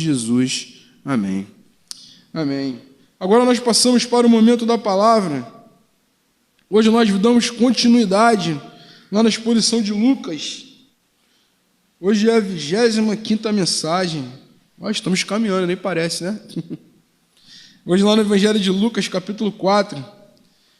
Jesus. Amém. Amém. Agora nós passamos para o momento da palavra. Hoje nós damos continuidade lá na exposição de Lucas. Hoje é a 25ª mensagem. Nós estamos caminhando, nem parece, né? Hoje lá no Evangelho de Lucas, capítulo 4.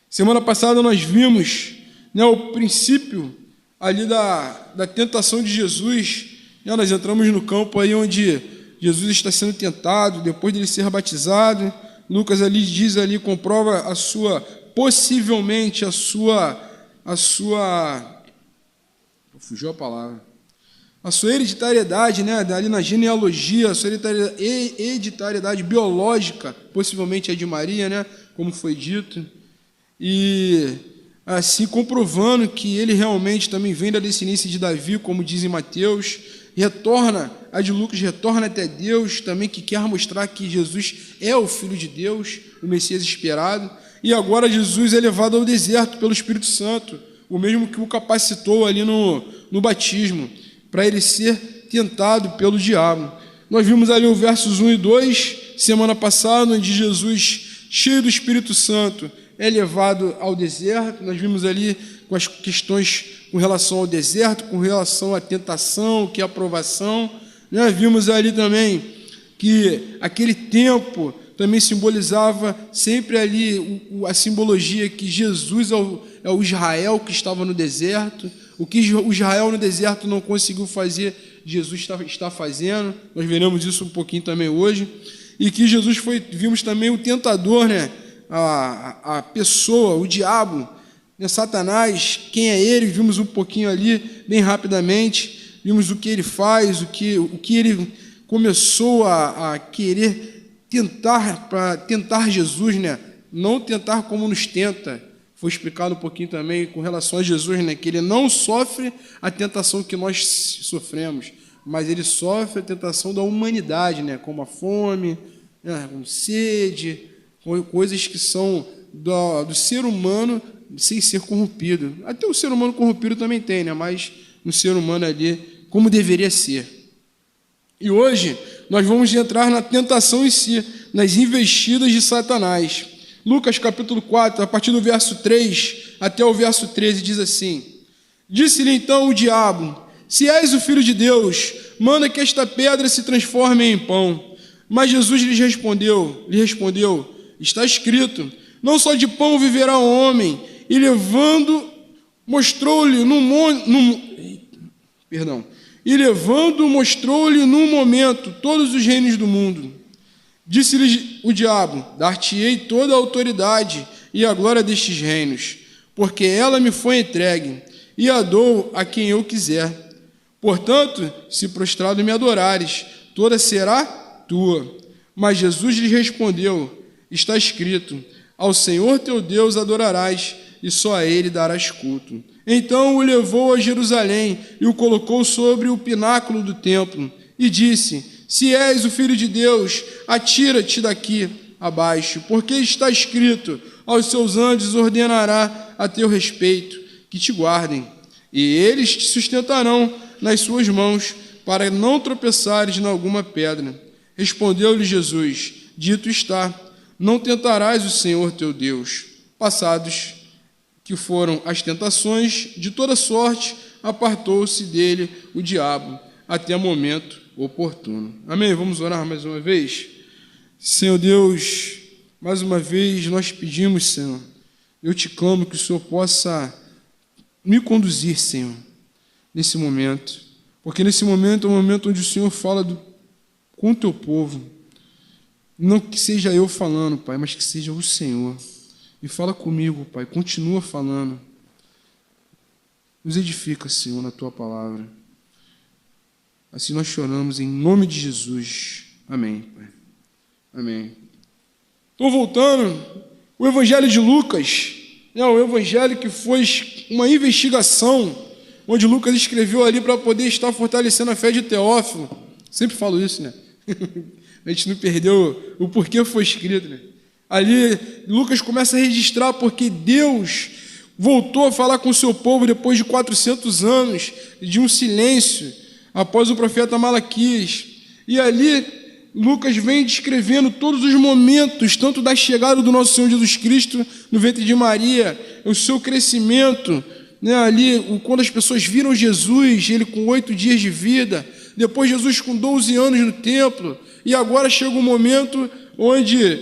Semana passada nós vimos, né, o princípio ali da tentação de Jesus. Nós entramos no campo aí onde Jesus está sendo tentado, depois de ele ser batizado. Lucas ali diz, ali comprova a sua, possivelmente a sua, fugiu a palavra, a sua hereditariedade, né, ali na genealogia, a sua hereditariedade biológica, possivelmente a de Maria, né, como foi dito, e assim comprovando que ele realmente também vem da descendência de Davi, como diz em Mateus. Retorna, a de Lucas retorna até Deus também, que quer mostrar que Jesus é o Filho de Deus, o Messias esperado. E agora Jesus é levado ao deserto pelo Espírito Santo, o mesmo que o capacitou ali no batismo, para ele ser tentado pelo diabo. Nós vimos ali o versos 1 e 2, semana passada, onde Jesus, cheio do Espírito Santo, é levado ao deserto. Nós vimos ali com as questões com relação ao deserto, com relação à tentação, que é a provação. Nós vimos ali também que aquele tempo também simbolizava sempre ali a simbologia que Jesus é o Israel que estava no deserto. O que o Israel no deserto não conseguiu fazer, Jesus está fazendo. Nós veremos isso um pouquinho também hoje. E que Jesus vimos também o tentador, né? A pessoa, o diabo, né? Satanás, quem é ele? Vimos um pouquinho ali, bem rapidamente. Vimos o que ele faz, o que ele começou a querer tentar, para tentar Jesus, né? Não tentar como nos tenta. Foi explicado um pouquinho também com relação a Jesus, né? Que ele não sofre a tentação que nós sofremos, mas ele sofre a tentação da humanidade, né? Como a fome, né? Como sede, coisas que são do ser humano sem ser corrompido. Até o ser humano corrompido também tem, né? Mas no ser humano ali, como deveria ser. E hoje nós vamos entrar na tentação em si, nas investidas de Satanás. Lucas capítulo 4, a partir do verso 3 até o verso 13, diz assim: Disse-lhe então o diabo: Se és o Filho de Deus, manda que esta pedra se transforme em pão. Mas Jesus lhe respondeu, está escrito, não só de pão viverá o homem. E levando, mostrou-lhe num momento todos os reinos do mundo. Disse-lhe o diabo: Dar-te-ei toda a autoridade e a glória destes reinos, porque ela me foi entregue, e a dou a quem eu quiser. Portanto, se prostrado me adorares, toda será tua. Mas Jesus lhe respondeu: Está escrito, ao Senhor teu Deus adorarás, e só a ele darás culto. Então o levou a Jerusalém e o colocou sobre o pináculo do templo, e disse: Se és o Filho de Deus, atira-te daqui abaixo, porque está escrito, aos seus anjos ordenará a teu respeito, que te guardem, e eles te sustentarão nas suas mãos, para não tropeçares em alguma pedra. Respondeu-lhe Jesus: Dito está, não tentarás o Senhor teu Deus. Passados que foram as tentações, de toda sorte, apartou-se dele o diabo, até o momento oportuno. Amém? Vamos orar mais uma vez? Senhor Deus, mais uma vez nós pedimos, Senhor, eu te clamo que o Senhor possa me conduzir, Senhor, nesse momento, porque nesse momento é o momento onde o Senhor fala com o teu povo. Não que seja eu falando, Pai, mas que seja o Senhor. E fala comigo, Pai, continua falando. Nos edifica, Senhor, na tua palavra. Assim nós choramos em nome de Jesus. Amém, Pai. Amém. Estou voltando. O Evangelho de Lucas é o Evangelho que foi uma investigação, onde Lucas escreveu ali para poder estar fortalecendo a fé de Teófilo. Sempre falo isso, né? A gente não perdeu o porquê foi escrito, né? Ali, Lucas começa a registrar porque Deus voltou a falar com o seu povo depois de 400 anos de um silêncio, após o profeta Malaquias. E ali Lucas vem descrevendo todos os momentos, tanto da chegada do nosso Senhor Jesus Cristo no ventre de Maria, o seu crescimento, né, ali, quando as pessoas viram Jesus, ele com 8 dias de vida, depois Jesus com 12 anos no templo, e agora chega um momento onde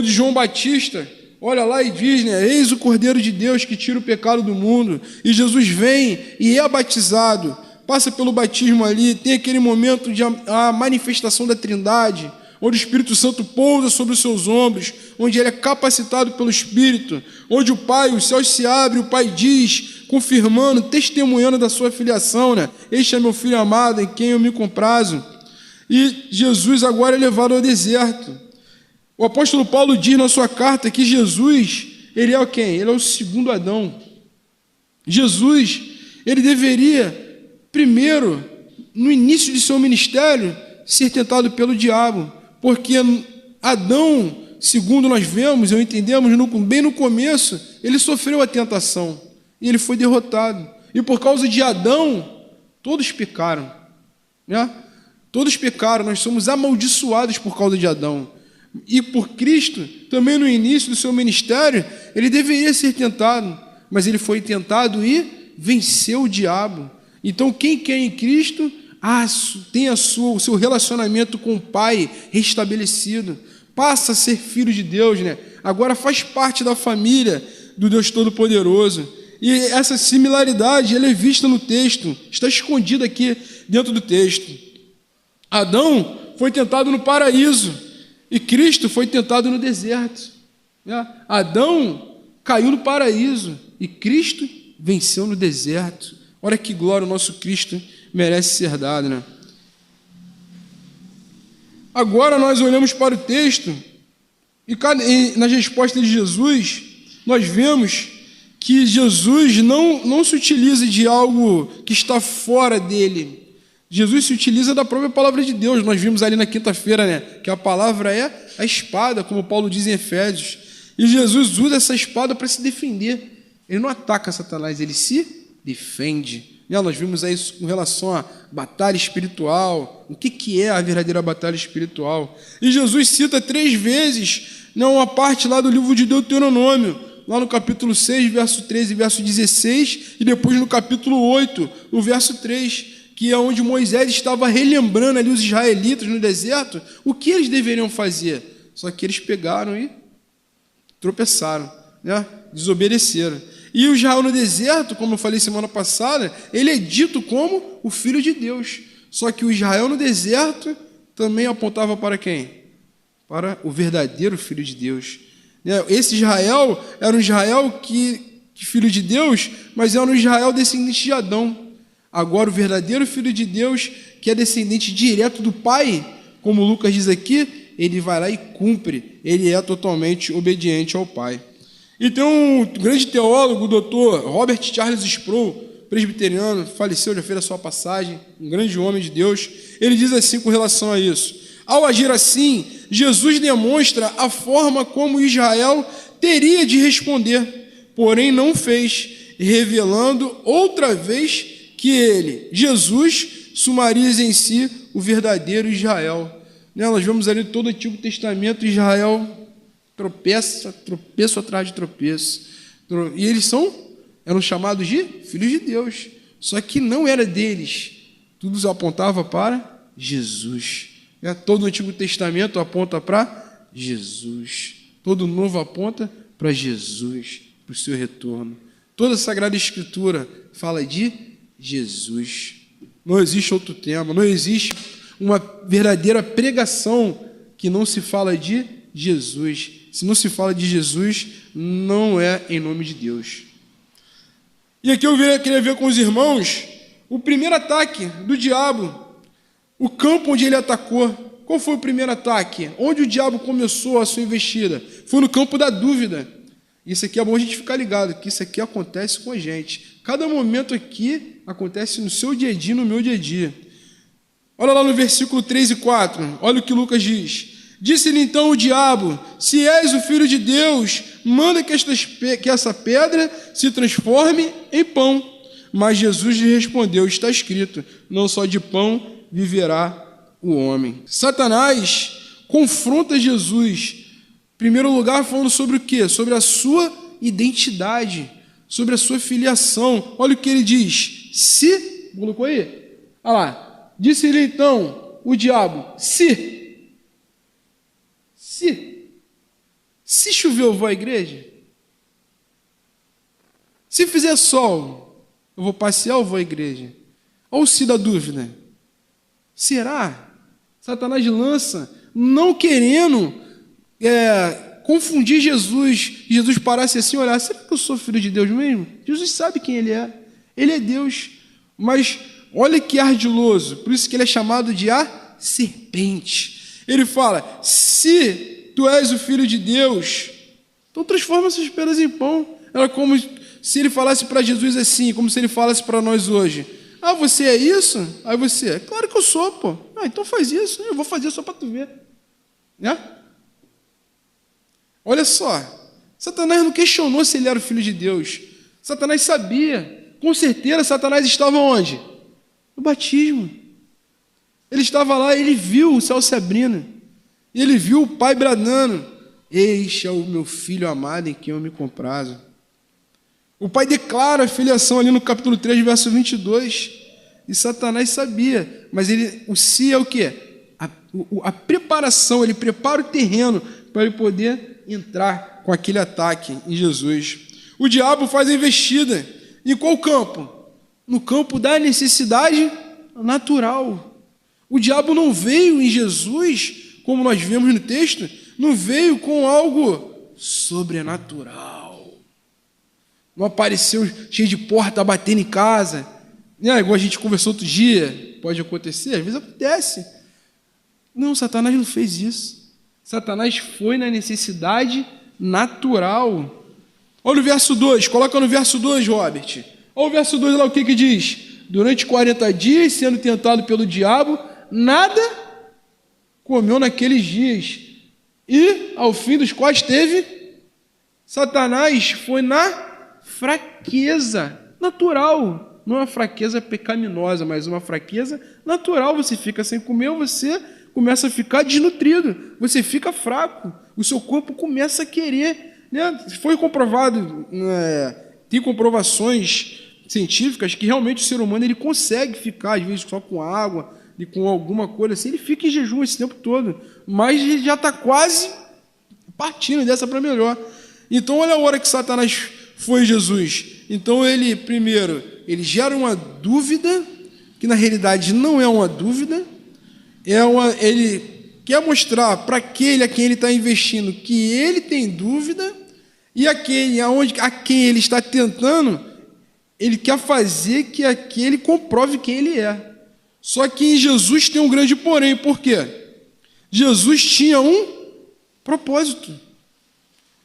João Batista olha lá e diz, né, eis o Cordeiro de Deus que tira o pecado do mundo, e Jesus vem e é batizado, passa pelo batismo ali, tem aquele momento de a manifestação da Trindade, onde o Espírito Santo pousa sobre os seus ombros, onde ele é capacitado pelo Espírito, onde o Pai, os céus se abrem, o Pai diz, confirmando, testemunhando da sua filiação, né? Este é meu Filho amado, em quem eu me comprazo. E Jesus agora é levado ao deserto. O apóstolo Paulo diz na sua carta que Jesus, ele é o quem? Ele é o segundo Adão. Jesus, ele deveria, primeiro, no início de seu ministério, ser tentado pelo diabo, porque Adão, segundo nós vemos e entendemos bem no começo, ele sofreu a tentação e ele foi derrotado. E por causa de Adão, todos pecaram, né? Todos pecaram, nós somos amaldiçoados por causa de Adão. E por Cristo, também no início do seu ministério, ele deveria ser tentado, mas ele foi tentado e venceu o diabo. Então, quem quer em Cristo tem o seu relacionamento com o Pai restabelecido, passa a ser filho de Deus, né? Agora faz parte da família do Deus Todo-Poderoso. E essa similaridade ela é vista no texto, está escondida aqui dentro do texto. Adão foi tentado no paraíso e Cristo foi tentado no deserto, né? Adão caiu no paraíso e Cristo venceu no deserto. Olha que glória o nosso Cristo merece ser dado, né? Agora nós olhamos para o texto e nas respostas de Jesus, nós vemos que Jesus não se utiliza de algo que está fora dele. Jesus se utiliza da própria palavra de Deus. Nós vimos ali na quinta-feira, né, que a palavra é a espada, como Paulo diz em Efésios. E Jesus usa essa espada para se defender. Ele não ataca Satanás, ele se defende. Nós vimos aí isso com relação à batalha espiritual, o que é a verdadeira batalha espiritual. E Jesus cita 3 vezes uma parte lá do livro de Deuteronômio, lá no capítulo 6, verso 13 e verso 16, e depois no capítulo 8, no verso 3, que é onde Moisés estava relembrando ali os israelitas no deserto, o que eles deveriam fazer. Só que eles pegaram e tropeçaram, né? Desobedeceram. E o Israel no deserto, como eu falei semana passada, ele é dito como o Filho de Deus. Só que o Israel no deserto também apontava para quem? Para o verdadeiro Filho de Deus. Esse Israel era um Israel que Filho de Deus, mas era um Israel descendente de Adão. Agora o verdadeiro Filho de Deus, que é descendente direto do Pai, como Lucas diz aqui, ele vai lá e cumpre, ele é totalmente obediente ao Pai. E tem um grande teólogo, o doutor Robert Charles Sproul, presbiteriano, faleceu, já fez a sua passagem, um grande homem de Deus. Ele diz assim com relação a isso: ao agir assim, Jesus demonstra a forma como Israel teria de responder, porém não fez, revelando outra vez que ele, Jesus, sumariza em si o verdadeiro Israel. Nós vemos ali todo o Antigo Testamento, Israel tropeço atrás de tropeço. E eles eram chamados de filhos de Deus. Só que não era deles. Tudo apontava para Jesus. Todo o Antigo Testamento aponta para Jesus. Todo o Novo aponta para Jesus, para o seu retorno. Toda a Sagrada Escritura fala de Jesus. Não existe outro tema, não existe uma verdadeira pregação que não se fala de Jesus. Se não se fala de Jesus, não é em nome de Deus. E aqui eu queria ver com os irmãos o primeiro ataque do diabo, o campo onde ele atacou. Qual foi o primeiro ataque? Onde o diabo começou a sua investida? Foi no campo da dúvida. Isso aqui é bom a gente ficar ligado, que isso aqui acontece com a gente. Cada momento aqui acontece no seu dia a dia, no meu dia a dia. Olha lá no versículo 3 e 4, olha o que Lucas diz. Disse-lhe então o diabo: se és o Filho de Deus, manda que essa pedra se transforme em pão. Mas Jesus lhe respondeu: está escrito, não só de pão viverá o homem. Satanás confronta Jesus, em primeiro lugar, falando sobre o quê? Sobre a sua identidade, sobre a sua filiação. Olha o que ele diz. Se, colocou aí? Olha lá. Disse-lhe então o diabo, se chover, eu vou à igreja? Se fizer sol, eu vou passear ou vou à igreja? Ou se dá dúvida? Será? Satanás lança, não querendo confundir Jesus. Jesus parasse assim e olhar, será que eu sou filho de Deus mesmo? Jesus sabe quem ele é. Ele é Deus. Mas olha que ardiloso. Por isso que ele é chamado de a serpente. Ele fala, se tu és o filho de Deus, então transforma essas pedras em pão. Era como se ele falasse para Jesus assim, como se ele falasse para nós hoje. Ah, você é isso? Aí você, claro que eu sou, pô. Ah, então faz isso, eu vou fazer só para tu ver. Né? Olha só, Satanás não questionou se ele era o filho de Deus. Satanás sabia, com certeza Satanás estava onde? No batismo. Ele estava lá, ele viu o céu se abrindo. Ele viu o pai bradando, este é o meu filho amado em quem eu me comprazo. O pai declara a filiação ali no capítulo 3, verso 22. E Satanás sabia, mas o se é o quê? A preparação, ele prepara o terreno para ele poder entrar com aquele ataque em Jesus. O diabo faz a investida. Em qual campo? No campo da necessidade natural. O diabo não veio em Jesus, como nós vemos no texto, não veio com algo sobrenatural. Não apareceu cheio de porta batendo em casa, né? Igual a gente conversou outro dia, pode acontecer, às vezes acontece. Não, Satanás não fez isso. Satanás foi na necessidade natural. Olha o verso 2, coloca no verso 2, Robert. Olha o verso 2 lá, o que diz? Durante 40 dias, sendo tentado pelo diabo, nada comeu naqueles dias. E, ao fim dos quais teve, Satanás foi na fraqueza natural, não uma fraqueza pecaminosa, mas uma fraqueza natural. Você fica sem comer, você começa a ficar desnutrido, você fica fraco, o seu corpo começa a querer, né? Foi comprovado, tem comprovações científicas que realmente o ser humano ele consegue ficar, às vezes, só com água e com alguma coisa assim, ele fica em jejum esse tempo todo, mas ele já está quase partindo dessa para melhor. Então, olha a hora que Satanás foi Jesus. Então, primeiro, ele gera uma dúvida, que na realidade não é uma dúvida, ele quer mostrar para aquele a quem ele está investindo que ele tem dúvida, e aquele a quem ele está tentando, ele quer fazer que aquele comprove quem ele é. Só que em Jesus tem um grande porém. Por quê? Jesus tinha um propósito.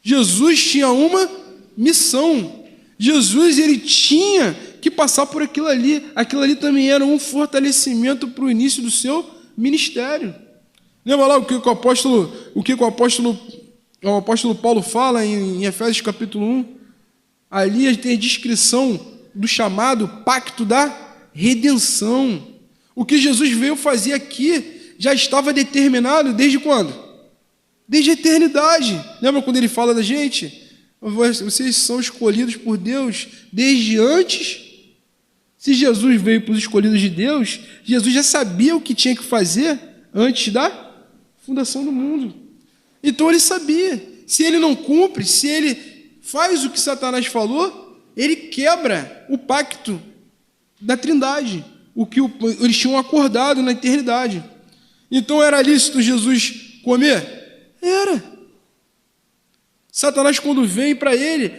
Jesus tinha uma missão. Jesus ele tinha que passar por aquilo ali. Aquilo ali também era um fortalecimento para o início do seu ministério. Lembra lá o que o apóstolo Paulo fala em Efésios capítulo 1? Ali a gente tem a descrição do chamado pacto da redenção. O que Jesus veio fazer aqui já estava determinado desde quando? Desde a eternidade. Lembra quando ele fala da gente? Vocês são escolhidos por Deus desde antes. Se Jesus veio para os escolhidos de Deus, Jesus já sabia o que tinha que fazer antes da fundação do mundo. Então ele sabia. Se ele não cumpre, se ele faz o que Satanás falou, ele quebra o pacto da Trindade, o que eles tinham acordado na eternidade. Então era lícito Jesus comer? Era. Satanás, quando vem para ele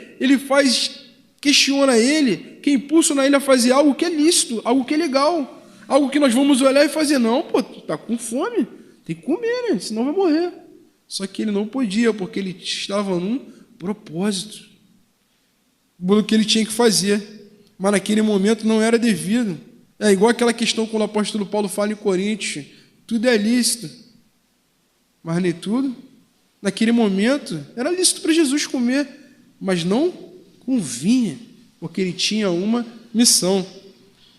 questiona ele, que impulsiona ele a fazer algo que é lícito, algo que é legal, algo que nós vamos olhar e fazer, não, pô, tu tá com fome, tem que comer, né? Senão vai morrer. Só que ele não podia, porque ele estava num propósito, do que ele tinha que fazer, mas naquele momento não era devido. É igual aquela questão quando o apóstolo Paulo fala em Coríntios, tudo é lícito, mas nem tudo. Naquele momento, era lícito para Jesus comer, mas não convinha, porque ele tinha uma missão.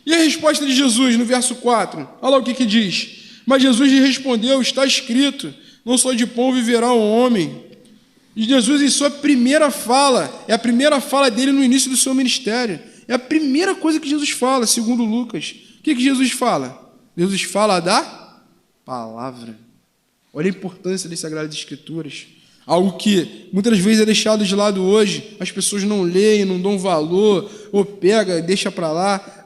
E a resposta de Jesus no verso 4? Olha lá o que diz. Mas Jesus lhe respondeu: está escrito, não só de pão viverá o homem. E Jesus, em sua primeira fala, é a primeira fala dele no início do seu ministério, é a primeira coisa que Jesus fala, segundo Lucas. O que Jesus fala? Jesus fala da palavra. Olha a importância das Sagradas Escrituras. Algo que muitas vezes é deixado de lado hoje, as pessoas não leem, não dão valor, ou pega, deixa para lá.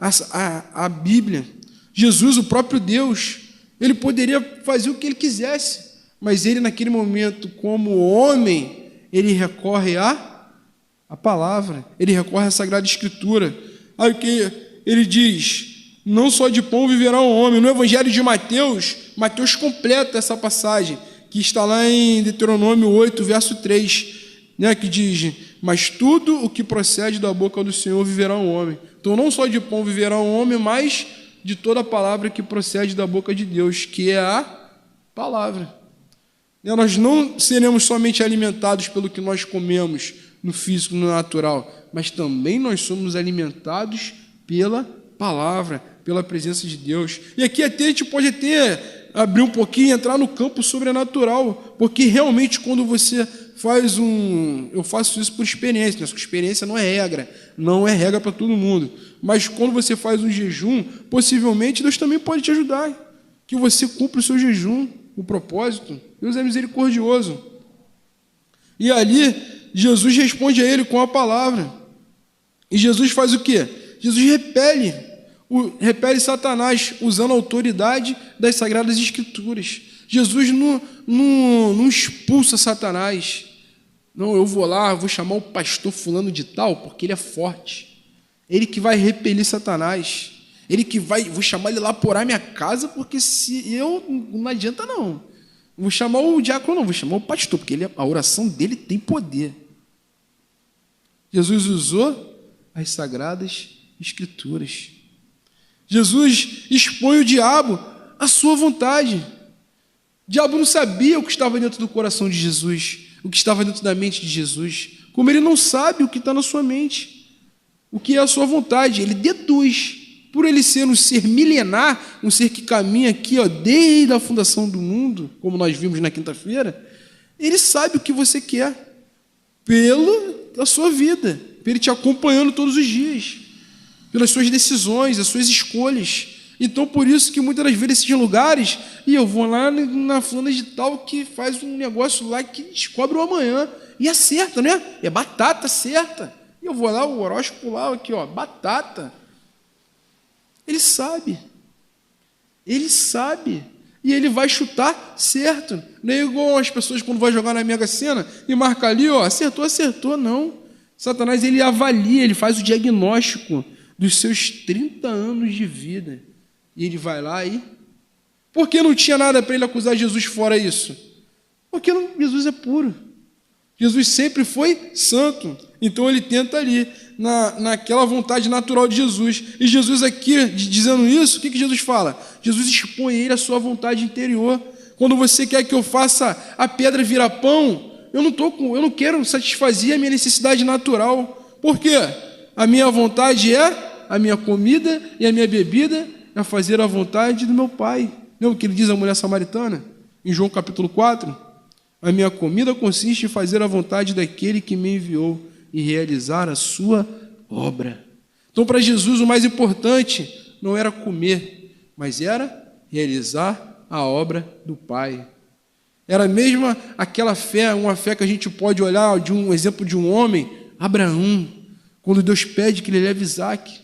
A Bíblia, Jesus, o próprio Deus, ele poderia fazer o que ele quisesse, mas ele naquele momento, como homem, ele recorre à palavra, ele recorre à Sagrada Escritura. Aí que ele diz: não só de pão viverá o homem. No Evangelho de Mateus, Mateus completa essa passagem, que está lá em Deuteronômio 8, verso 3, né, que diz: mas tudo o que procede da boca do Senhor viverá o homem. Então não só de pão viverá o homem, mas de toda a palavra que procede da boca de Deus, que é a palavra. Nós não seremos somente alimentados pelo que nós comemos no físico, no natural, mas também nós somos alimentados pela palavra, pela presença de Deus. E aqui até a gente pode até abrir um pouquinho, entrar no campo sobrenatural, porque realmente quando você faz eu faço isso por experiência, né? Experiência não é regra para todo mundo, mas quando você faz um jejum, possivelmente Deus também pode te ajudar, que você cumpra o seu jejum, o propósito. Deus é misericordioso. E ali, Jesus responde a ele com a palavra. E Jesus faz o quê? Jesus repele Satanás, usando a autoridade das Sagradas Escrituras. Jesus não expulsa Satanás. Não, eu vou lá, vou chamar o pastor fulano de tal, porque ele é forte. Ele que vai repelir Satanás. Vou chamar ele lá para orar minha casa, porque se eu, não adianta não. Não vou chamar o diácono, não, vou chamar o pastor, porque a oração dele tem poder. Jesus usou as Sagradas Escrituras. Jesus expõe o diabo à sua vontade. O diabo não sabia o que estava dentro do coração de Jesus, o que estava dentro da mente de Jesus, como ele não sabe o que está na sua mente, o que é a sua vontade. Ele deduz. Por ele ser um ser milenar, um ser que caminha aqui desde a fundação do mundo, como nós vimos na quinta-feira, ele sabe o que você quer pela sua vida, por ele te acompanhando todos os dias, pelas suas decisões, as suas escolhas. Então, por isso que muitas das vezes esses lugares, e eu vou lá na fulana de tal que faz um negócio lá que descobre o amanhã, e acerta, né? É batata, certa. E eu vou lá, o horóscopo lá, aqui, batata. Ele sabe, e ele vai chutar certo. Não é igual as pessoas quando vai jogar na Mega Sena e marca ali, acertou, não. Satanás, ele avalia, ele faz o diagnóstico dos seus 30 anos de vida, e ele vai lá e... Por que não tinha nada para ele acusar Jesus fora isso? Porque Jesus é puro, Jesus sempre foi santo, então ele tenta ali, naquela vontade natural de Jesus. E Jesus aqui, dizendo isso, o que Jesus fala? Jesus expõe ele à sua vontade interior. Quando você quer que eu faça a pedra virar pão, eu não quero satisfazer a minha necessidade natural. Por quê? A minha vontade a minha comida e a minha bebida é fazer a vontade do meu Pai. Não é o que ele diz à mulher samaritana? Em João capítulo 4? A minha comida consiste em fazer a vontade daquele que me enviou e realizar a sua obra. Então, para Jesus, o mais importante não era comer, mas era realizar a obra do Pai. Era mesmo aquela fé, uma fé que a gente pode olhar de um exemplo de um homem, Abraão, quando Deus pede que ele leve Isaque.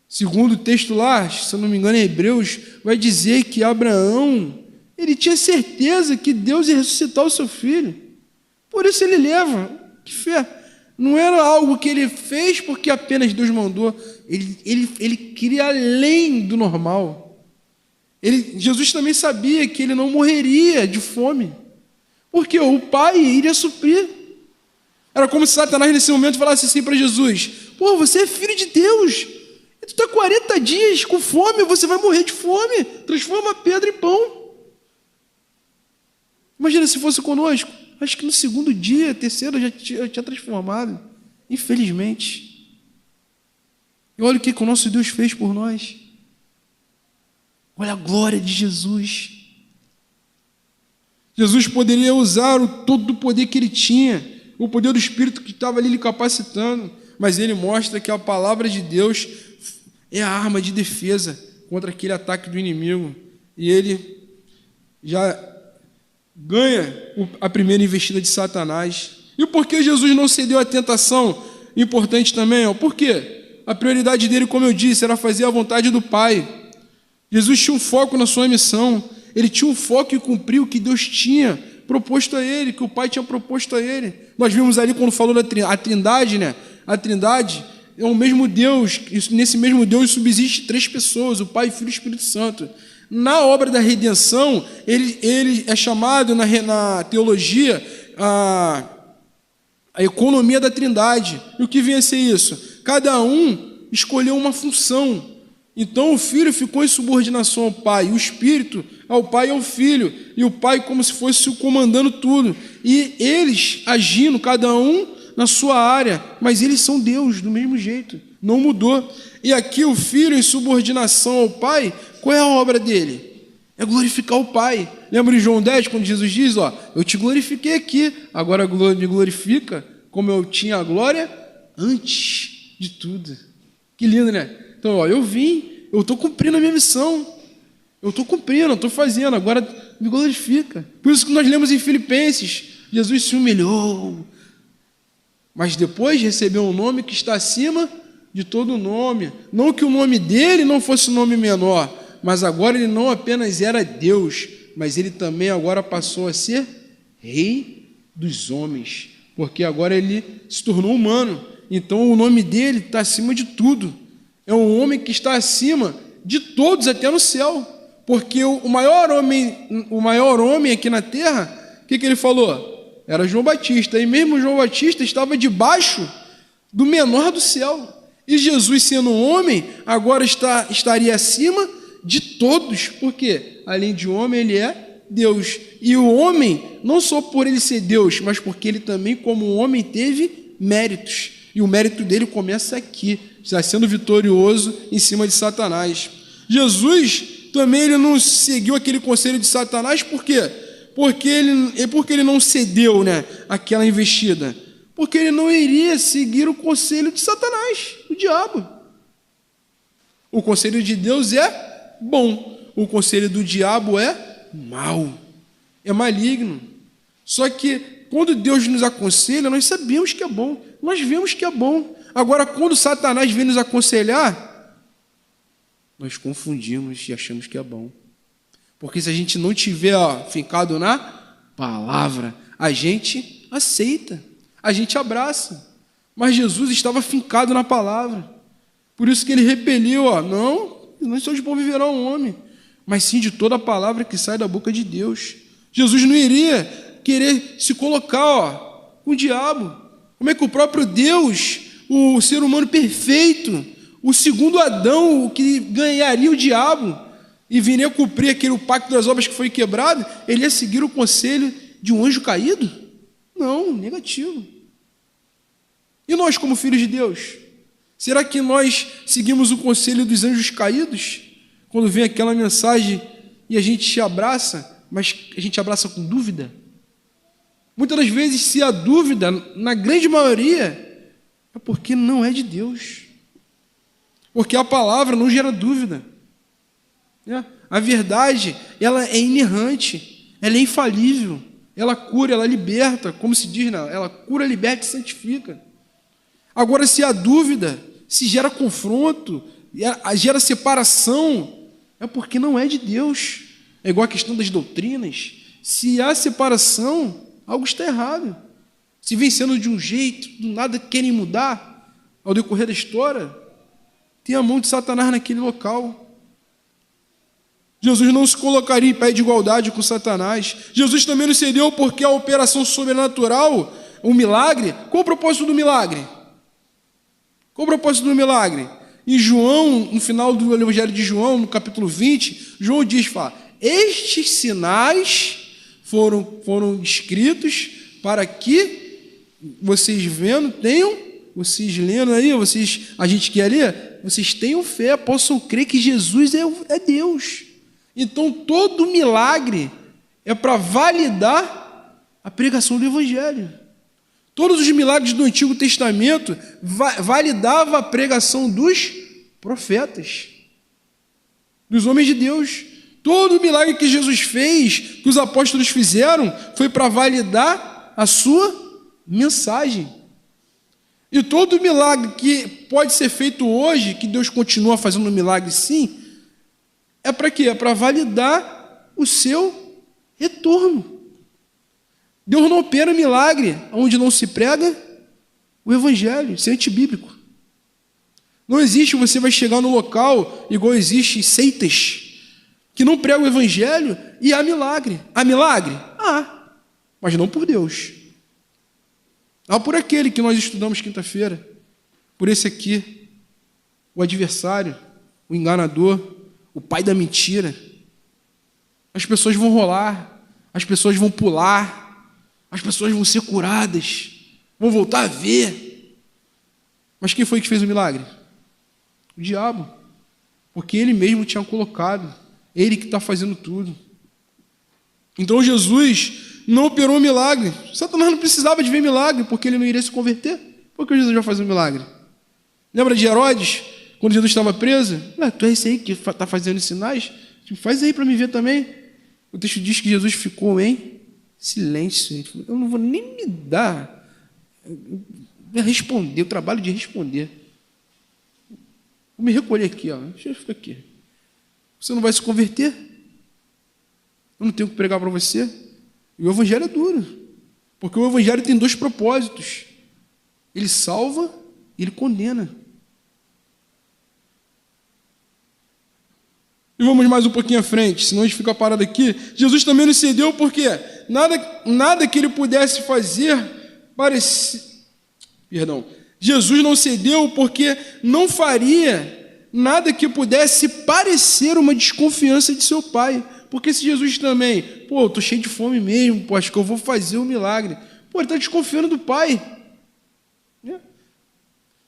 Segundo o texto lá, se eu não me engano, em Hebreus, vai dizer que Abraão, ele tinha certeza que Deus ia ressuscitar o seu filho. Por isso ele leva. Que fé! Não era algo que ele fez porque apenas Deus mandou. Ele queria além do normal. Jesus também sabia que ele não morreria de fome, porque o Pai iria suprir. Era como se Satanás nesse momento falasse assim para Jesus: pô, você é filho de Deus, e tu está 40 dias com fome, você vai morrer de fome, transforma a pedra em pão. Imagina se fosse conosco. Acho que no segundo dia, terceiro, já tinha transformado. Infelizmente. E olha o que o nosso Deus fez por nós. Olha a glória de Jesus. Jesus poderia usar todo o poder que ele tinha, o poder do Espírito que estava ali lhe capacitando, mas ele mostra que a palavra de Deus é a arma de defesa contra aquele ataque do inimigo. E ele já ganha a primeira investida de Satanás. E por que Jesus não cedeu à tentação? Importante também, por quê? A prioridade dele, como eu disse, era fazer a vontade do Pai. Jesus tinha um foco na sua missão. Ele tinha um foco em cumprir o que Deus tinha proposto a ele, que o Pai tinha proposto a ele. Nós vimos ali quando falou da Trindade, né? A Trindade é o mesmo Deus, nesse mesmo Deus subsiste três pessoas, o Pai, Filho e Espírito Santo. Na obra da redenção, ele é chamado na teologia a economia da Trindade. E o que vem a ser isso? Cada um escolheu uma função. Então o Filho ficou em subordinação ao Pai, o Espírito ao Pai e ao Filho, e o Pai como se fosse comandando tudo. E eles agindo, cada um na sua área, mas eles são Deus do mesmo jeito, não mudou. E aqui o Filho em subordinação ao Pai, qual é a obra dele? É glorificar o Pai. Lembra de João 10, quando Jesus diz, eu te glorifiquei aqui, agora me glorifica como eu tinha a glória antes de tudo. Que lindo, né? Então, eu vim, eu estou cumprindo a minha missão, eu estou cumprindo, eu estou fazendo, agora me glorifica. Por isso que nós lemos em Filipenses, Jesus se humilhou, mas depois recebeu um nome que está acima de todo nome. Não que o nome dele não fosse um nome menor, mas agora ele não apenas era Deus, mas ele também agora passou a ser Rei dos homens, porque agora ele se tornou humano. Então o nome dele está acima de tudo. É um homem que está acima de todos, até no céu. Porque o maior homem aqui na terra, o que ele falou? Era João Batista. E mesmo João Batista estava debaixo do menor do céu. E Jesus, sendo um homem, agora estaria acima de todos. Porque, além de homem, ele é Deus. E o homem, não só por ele ser Deus, mas porque ele também, como homem, teve méritos. E o mérito dele começa aqui, já sendo vitorioso em cima de Satanás. Jesus também ele não seguiu aquele conselho de Satanás, por quê? Porque ele não cedeu, né, aquela investida. Porque ele não iria seguir o conselho de Satanás, o diabo. O conselho de Deus é bom, o conselho do diabo é mau, é maligno. Só que quando Deus nos aconselha, nós sabemos que é bom, nós vemos que é bom. Agora, quando Satanás vem nos aconselhar, nós confundimos e achamos que é bom. Porque se a gente não tiver fincado na palavra, a gente aceita, a gente abraça. Mas Jesus estava fincado na palavra. Por isso que ele repeliu, não só de bom viverá um homem, mas sim de toda a palavra que sai da boca de Deus. Jesus não iria querer se colocar com o diabo. Como é que o próprio Deus, o ser humano perfeito, o segundo Adão, o que ganharia o diabo e viria cumprir aquele pacto das obras que foi quebrado, ele ia seguir o conselho de um anjo caído? Não, negativo. E nós, como filhos de Deus? Será que nós seguimos o conselho dos anjos caídos? Quando vem aquela mensagem e a gente te abraça, mas a gente abraça com dúvida? Muitas das vezes, se a dúvida, na grande maioria, é porque não é de Deus. Porque a palavra não gera dúvida. A verdade, ela é inerrante, ela é infalível, ela cura, ela liberta, como se diz, ela cura, liberta e santifica. Agora, se a dúvida, se gera confronto, gera separação, é porque não é de Deus. É igual a questão das doutrinas. Se há separação, algo está errado. Se vem sendo de um jeito, do nada querem mudar, ao decorrer da história, tem a mão de Satanás naquele local. Jesus não se colocaria em pé de igualdade com Satanás. Jesus também não cedeu porque a operação sobrenatural, o milagre, qual o propósito do milagre? Qual o propósito do milagre? Em João, no final do Evangelho de João, no capítulo 20, João diz, estes sinais foram escritos para que vocês vendo, vocês lendo aí, a gente quer ler, vocês tenham fé, possam crer que Jesus é Deus. Então, todo milagre é para validar a pregação do Evangelho. Todos os milagres do Antigo Testamento validavam a pregação dos profetas, dos homens de Deus. Todo milagre que Jesus fez, que os apóstolos fizeram, foi para validar a sua mensagem. E todo milagre que pode ser feito hoje, que Deus continua fazendo milagre sim, é para quê? É para validar o seu retorno. Deus não opera milagre onde não se prega o Evangelho, isso é antibíblico. Não existe, você vai chegar no local, igual existe seitas, que não pregam o Evangelho e há milagre. Há milagre? Há, mas não por Deus. Há por aquele que nós estudamos quinta-feira, por esse aqui, o adversário, o enganador, o pai da mentira. As pessoas vão rolar, as pessoas vão pular, as pessoas vão ser curadas, vão voltar a ver. Mas quem foi que fez o milagre? O diabo. Porque ele mesmo tinha colocado, ele que está fazendo tudo. Então Jesus não operou um milagre. Satanás não precisava de ver milagre, porque ele não iria se converter. Por que Jesus vai fazer um milagre? Lembra de Herodes, quando Jesus estava preso? Tu é esse aí que está fazendo sinais? Faz aí para me ver também. O texto diz que Jesus ficou em silêncio. Ele falou, eu não vou nem me dar responder, o trabalho de responder. Vou me recolher aqui, deixa eu ficar aqui. Você não vai se converter? Eu não tenho que pregar para você. E o Evangelho é duro, porque o Evangelho tem dois propósitos. Ele salva e ele condena. E vamos mais um pouquinho à frente, senão a gente fica parado aqui. Jesus também não cedeu porque nada que ele pudesse fazer parecia... Jesus não cedeu porque não faria nada que pudesse parecer uma desconfiança de seu pai. Porque se Jesus também, eu estou cheio de fome mesmo, acho que eu vou fazer um milagre. Ele está desconfiando do pai.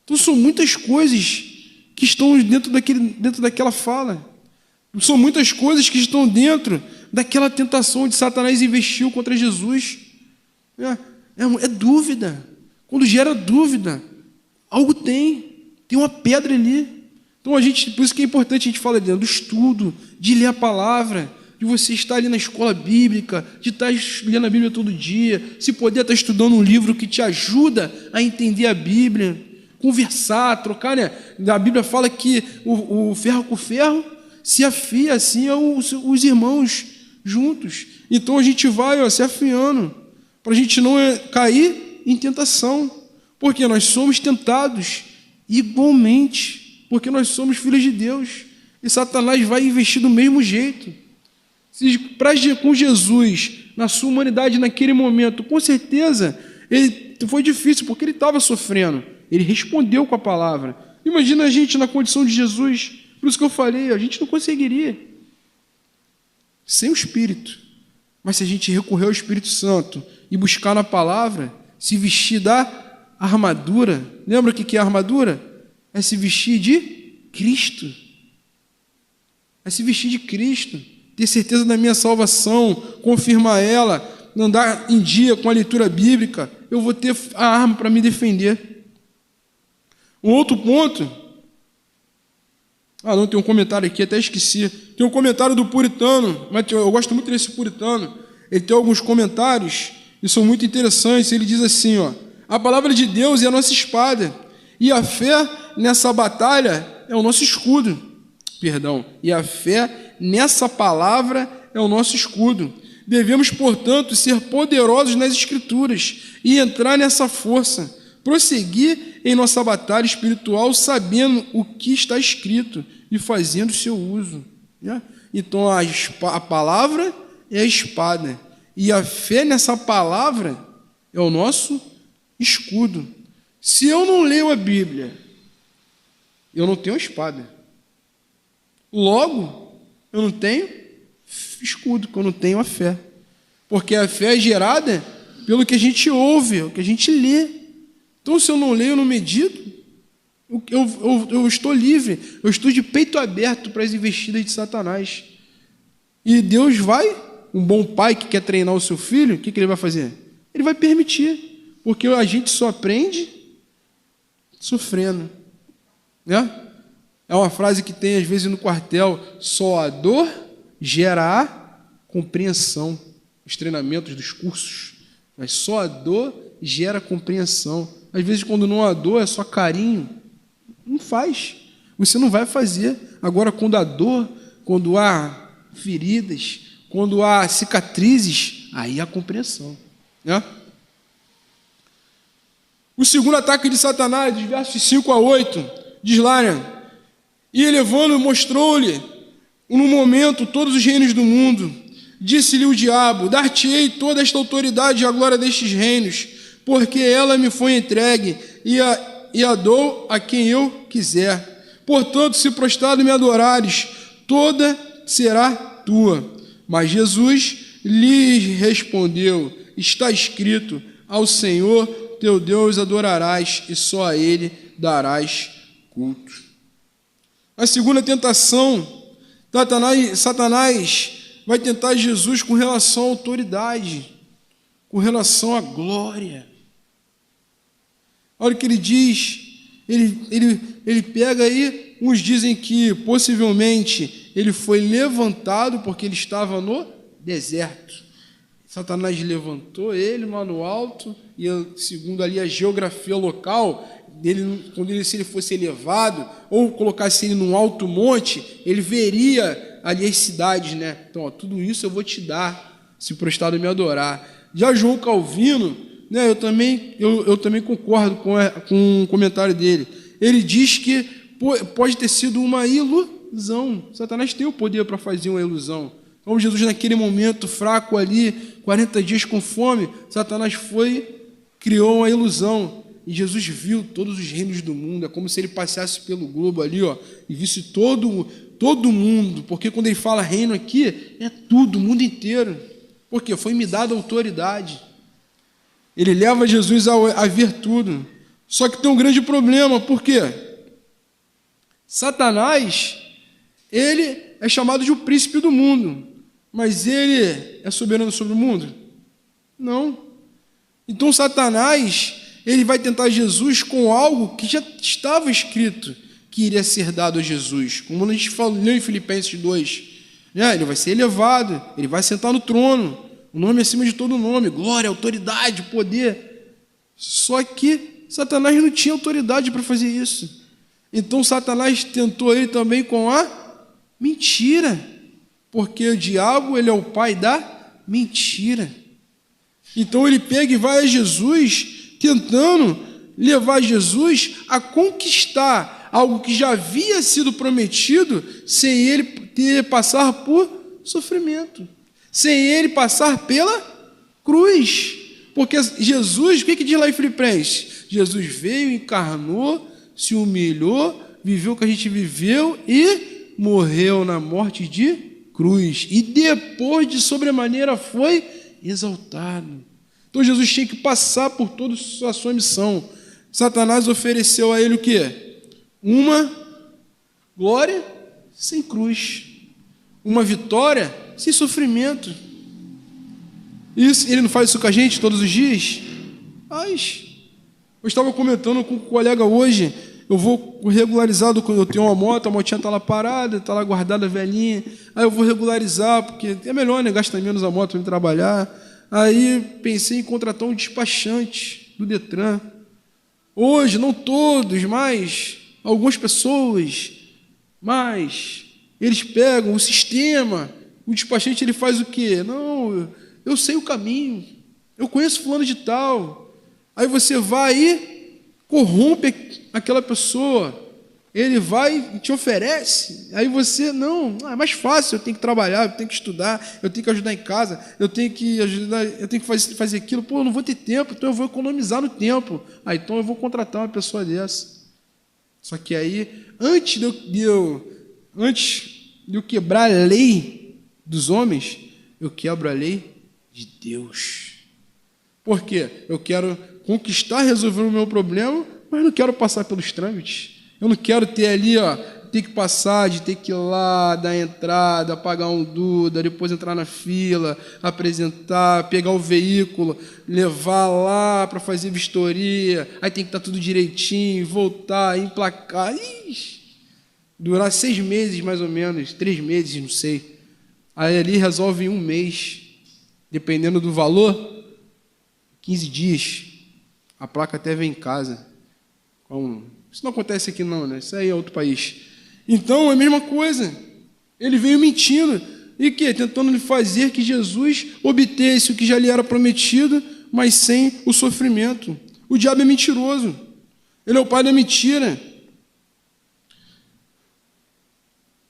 Então são muitas coisas que estão dentro daquela fala. São muitas coisas que estão dentro daquela tentação de Satanás investiu contra Jesus. É dúvida. Quando gera dúvida, algo tem uma pedra ali. Então por isso que é importante a gente falar do estudo, de ler a palavra, de você estar ali na escola bíblica, de estar lendo a Bíblia todo dia, se poder estar estudando um livro que te ajuda a entender a Bíblia, conversar, trocar, A Bíblia fala que o ferro com ferro se afia assim os irmãos juntos. Então a gente vai se afiando, para a gente não cair em tentação, porque nós somos tentados igualmente, porque nós somos filhos de Deus, e Satanás vai investir do mesmo jeito. Com Jesus, na sua humanidade naquele momento, com certeza, foi difícil, porque ele estava sofrendo, ele respondeu com a palavra. Imagina a gente na condição de Jesus, por isso que eu falei, a gente não conseguiria, sem o Espírito, mas se a gente recorrer ao Espírito Santo e buscar na palavra, se vestir da armadura, lembra o que é a armadura? É se vestir de Cristo, é se vestir de Cristo, ter certeza da minha salvação, confirmar ela, andar em dia com a leitura bíblica, eu vou ter a arma para me defender. Um outro ponto, não, tem um comentário aqui, até esqueci, tem um comentário do puritano, mas eu gosto muito desse puritano, ele tem alguns comentários, e são muito interessantes, ele diz assim, a palavra de Deus é a nossa espada, e a fé nessa batalha é o nosso escudo. E a fé nessa palavra é o nosso escudo. Devemos, portanto, ser poderosos nas Escrituras e entrar nessa força, prosseguir em nossa batalha espiritual sabendo o que está escrito e fazendo o seu uso. Então, a palavra é a espada e a fé nessa palavra é o nosso escudo. Se eu não leio a Bíblia, eu não tenho espada. Logo, eu não tenho escudo, porque eu não tenho a fé. Porque a fé é gerada pelo que a gente ouve, o que a gente lê. Então, se eu não leio, eu não medito, eu estou livre, eu estou de peito aberto para as investidas de Satanás. E Deus vai, um bom pai que quer treinar o seu filho, o que ele vai fazer? Ele vai permitir, porque a gente só aprende sofrendo, né? É uma frase que tem às vezes no quartel: só a dor gera a compreensão. Os treinamentos dos cursos, mas só a dor gera compreensão. Às vezes, quando não há dor, é só carinho. Não faz. Você não vai fazer. Agora, quando há dor, quando há feridas, quando há cicatrizes, aí há compreensão, né? O segundo ataque de Satanás, dos versos 5 a 8, diz lá, né? E elevando, mostrou-lhe, num momento, todos os reinos do mundo. Disse-lhe o diabo: dar-te-ei toda esta autoridade e a glória destes reinos, porque ela me foi entregue, e a dou a quem eu quiser. Portanto, se prostrado me adorares, toda será tua. Mas Jesus lhe respondeu: está escrito, ao Senhor teu Deus adorarás, e só a Ele darás culto. A segunda tentação, Satanás vai tentar Jesus com relação à autoridade, com relação à glória. Olha o que ele diz, ele pega aí, uns dizem que possivelmente ele foi levantado porque ele estava no deserto. Satanás levantou ele lá no alto, e segundo ali a geografia local, se ele fosse elevado, ou colocasse ele num alto monte, ele veria ali as cidades, né? Então, tudo isso eu vou te dar, se prostrado me adorar. Já João Calvino, né, eu também concordo com o comentário dele. Ele diz que pode ter sido uma ilusão. Satanás tem o poder para fazer uma ilusão. Então, Jesus, naquele momento fraco ali, 40 dias com fome, Satanás criou uma ilusão. E Jesus viu todos os reinos do mundo. É como se ele passasse pelo globo ali, ó, e visse todo mundo. Porque quando ele fala reino aqui, é tudo, o mundo inteiro. Porque foi me dada autoridade. Ele leva Jesus a ver tudo. Só que tem um grande problema. Por quê? Satanás, ele é chamado de o príncipe do mundo. Mas ele é soberano sobre o mundo? Não. Então Satanás, ele vai tentar Jesus com algo que já estava escrito que iria ser dado a Jesus. Como a gente falou em Filipenses 2, né? Ele vai ser elevado, ele vai sentar no trono, o nome acima de todo nome, glória, autoridade, poder. Só que Satanás não tinha autoridade para fazer isso. Então Satanás tentou ele também com a mentira, porque o diabo, ele é o pai da mentira. Então ele pega e vai a Jesus, tentando levar Jesus a conquistar algo que já havia sido prometido, sem ele passar por sofrimento, sem ele passar pela cruz. Porque Jesus, o que diz lá em Filipenses? Jesus veio, encarnou, se humilhou, viveu o que a gente viveu e morreu na morte de cruz. E depois de sobremaneira foi exaltado. Então Jesus tinha que passar por toda a sua missão. Satanás ofereceu a ele o quê? Uma glória sem cruz, uma vitória sem sofrimento. Isso, ele não faz isso com a gente todos os dias? Faz. Eu estava comentando com um colega hoje, eu vou regularizar, eu tenho uma moto, a motinha está lá parada, está lá guardada, velhinha, aí eu vou regularizar, porque é melhor, né, gastar menos a moto para ir trabalhar. Aí pensei em contratar um despachante do Detran. Hoje, não todos, mas algumas pessoas, mas eles pegam o sistema, o despachante ele faz o quê? Não, eu sei o caminho, eu conheço fulano de tal. Aí você vai e corrompe aquela pessoa, ele vai e te oferece, aí você, não, é mais fácil, eu tenho que trabalhar, eu tenho que estudar, eu tenho que ajudar em casa, eu tenho que ajudar, eu tenho que fazer aquilo, eu não vou ter tempo, então eu vou economizar no tempo, então eu vou contratar uma pessoa dessa. Só que aí, antes de eu quebrar a lei dos homens, eu quebro a lei de Deus. Por quê? Eu quero conquistar, resolver o meu problema, mas não quero passar pelos trâmites. Eu não quero ter ali, ter que passar, de ter que ir lá, dar entrada, pagar um Duda, depois entrar na fila, apresentar, pegar o veículo, levar lá para fazer vistoria, aí tem que estar tudo direitinho, voltar, emplacar. Ixi, durar 6 meses, mais ou menos, 3 meses, não sei. Aí ali resolve em 1 mês, dependendo do valor, 15 dias. A placa até vem em casa. Isso não acontece aqui não, né? Isso aí é outro país. Então, é a mesma coisa. Ele veio mentindo. E que? Tentando lhe fazer que Jesus obtesse o que já lhe era prometido, mas sem o sofrimento. O diabo é mentiroso. Ele é o pai da mentira.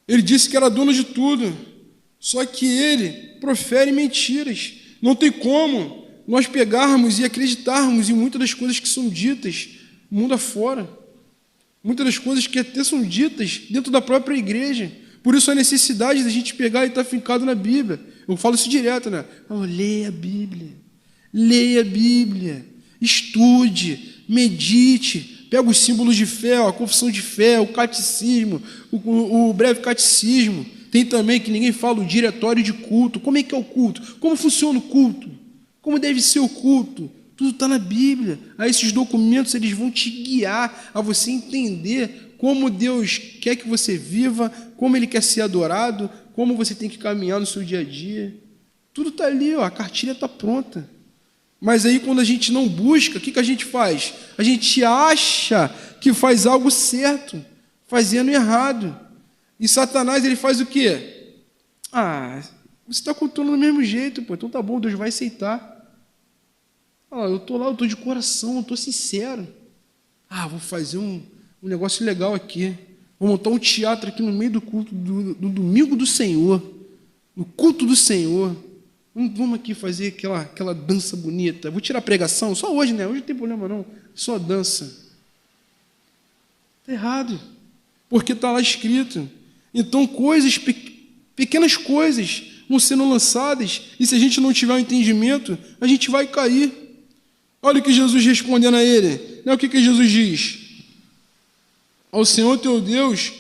Ele disse que era dono de tudo. Só que ele profere mentiras. Não tem como nós pegarmos e acreditarmos em muitas das coisas que são ditas mundo afora. Muitas das coisas que até são ditas dentro da própria igreja. Por isso a necessidade da gente pegar e estar fincado na Bíblia. Eu falo isso direto, né? Leia a Bíblia. Leia a Bíblia. Estude, medite, pega os símbolos de fé, a confissão de fé, o catecismo, o breve catecismo. Tem também, que ninguém fala, o diretório de culto. Como é que é o culto? Como funciona o culto? Como deve ser o culto? Tudo está na Bíblia. Aí esses documentos eles vão te guiar a você entender como Deus quer que você viva, como Ele quer ser adorado, como você tem que caminhar no seu dia a dia. Tudo está ali, a cartilha está pronta. Mas aí quando a gente não busca, o que a gente faz? A gente acha que faz algo certo, fazendo errado. E Satanás, ele faz o quê? Você está contando do mesmo jeito, pô. Então tá bom, Deus vai aceitar. Eu estou lá, eu estou de coração, eu estou sincero. Vou fazer um negócio legal aqui. Vou montar um teatro aqui no meio do culto, do domingo do Senhor. No culto do Senhor. Vamos aqui fazer aquela dança bonita. Vou tirar a pregação, só hoje, né? Hoje não tem problema não. Só dança. Está errado. Porque está lá escrito. Então, pequenas coisas vão sendo lançadas, e se a gente não tiver o entendimento, a gente vai cair. Olha o que Jesus respondendo a ele. O que Jesus diz? Ao Senhor teu Deus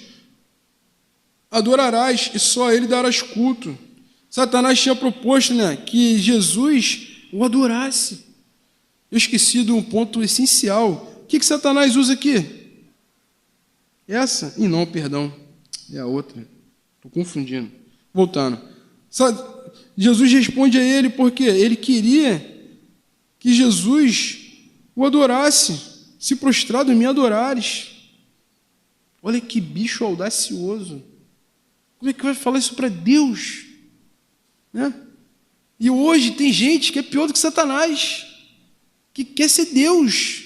adorarás, e só a Ele darás culto. Satanás tinha proposto, que Jesus o adorasse. Eu esqueci de um ponto essencial. O que Satanás usa aqui? Essa? Não, perdão. É a outra. Estou confundindo. Voltando. Jesus responde a ele porque ele queria que Jesus o adorasse. Se prostrado me adorares. Olha que bicho audacioso. Como é que vai falar isso para Deus? Né? E hoje tem gente que é pior do que Satanás, que quer ser Deus.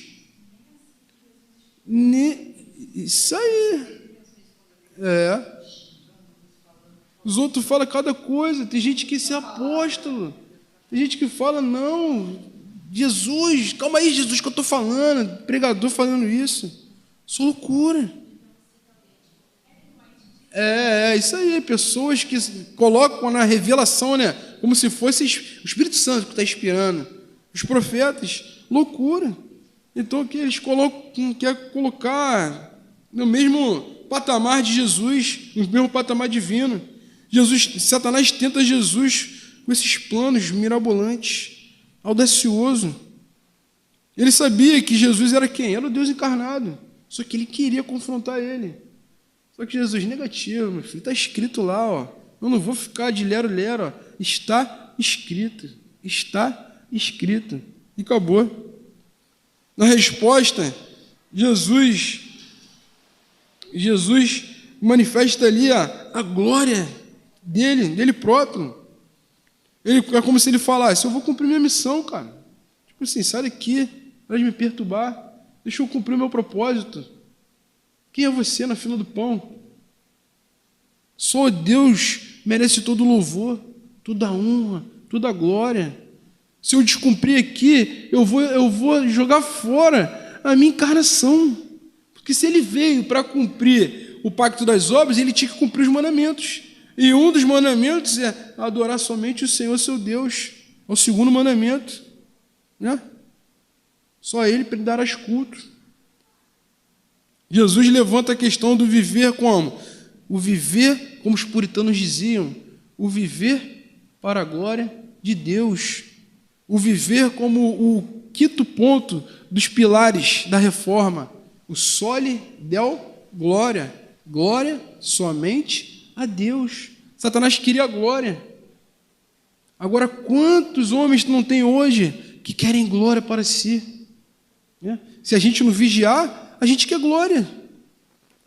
Isso aí. Os outros falam cada coisa. Tem gente que quer ser apóstolo. Tem gente que fala, não, Jesus, calma aí, Jesus, que eu estou falando. Pregador falando isso. Isso é loucura. Isso aí, pessoas que colocam na revelação, como se fosse o Espírito Santo que está inspirando. Os profetas, loucura. Então, que eles querem colocar no mesmo patamar de Jesus, no mesmo patamar divino. Satanás tenta Jesus com esses planos mirabolantes, audacioso. Ele sabia que Jesus era quem? Era o Deus encarnado. Só que ele queria confrontar ele. Só que Jesus, negativo, meu filho, está escrito lá, eu não vou ficar de lero-lero, está escrito, e acabou. Na resposta, Jesus manifesta ali a glória dele próprio. É como se ele falasse, eu vou cumprir minha missão, cara. Tipo assim, sai daqui, para de me perturbar, deixa eu cumprir o meu propósito. Quem é você na fila do pão? Só Deus merece todo o louvor, toda a honra, toda a glória. Se eu descumprir aqui, eu vou jogar fora a minha encarnação. Porque se ele veio para cumprir o pacto das obras, ele tinha que cumprir os mandamentos. E um dos mandamentos é adorar somente o Senhor, seu Deus. É o segundo mandamento. Só a Ele para lhe dar as cultos. Jesus levanta a questão do viver como? O viver, como os puritanos diziam, o viver para a glória de Deus. O viver como o quinto ponto dos pilares da reforma. O soli del glória. Glória somente a Deus. Satanás queria a glória. Agora, quantos homens não tem hoje que querem glória para si? Se a gente não vigiar, a gente quer glória.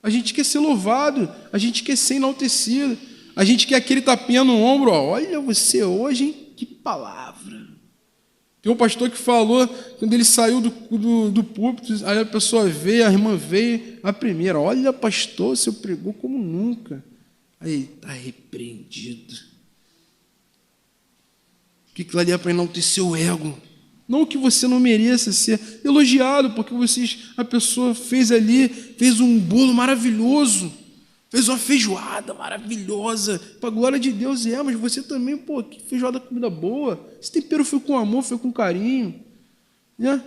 A gente quer ser louvado. A gente quer ser enaltecido. A gente quer aquele tapinha no ombro. Ó, olha você hoje, hein? Que palavra. Tem um pastor que falou, quando ele saiu do púlpito, aí a pessoa veio, a irmã veio, a primeira, olha, pastor, você pregou como nunca. Aí, está repreendido. Que aquilo ali é para enaltecer o ego. Não que você não mereça ser elogiado, porque a pessoa fez um bolo maravilhoso, fez uma feijoada maravilhosa, para a glória de Deus, mas você também, que feijoada, comida boa, esse tempero foi com amor, foi com carinho, né?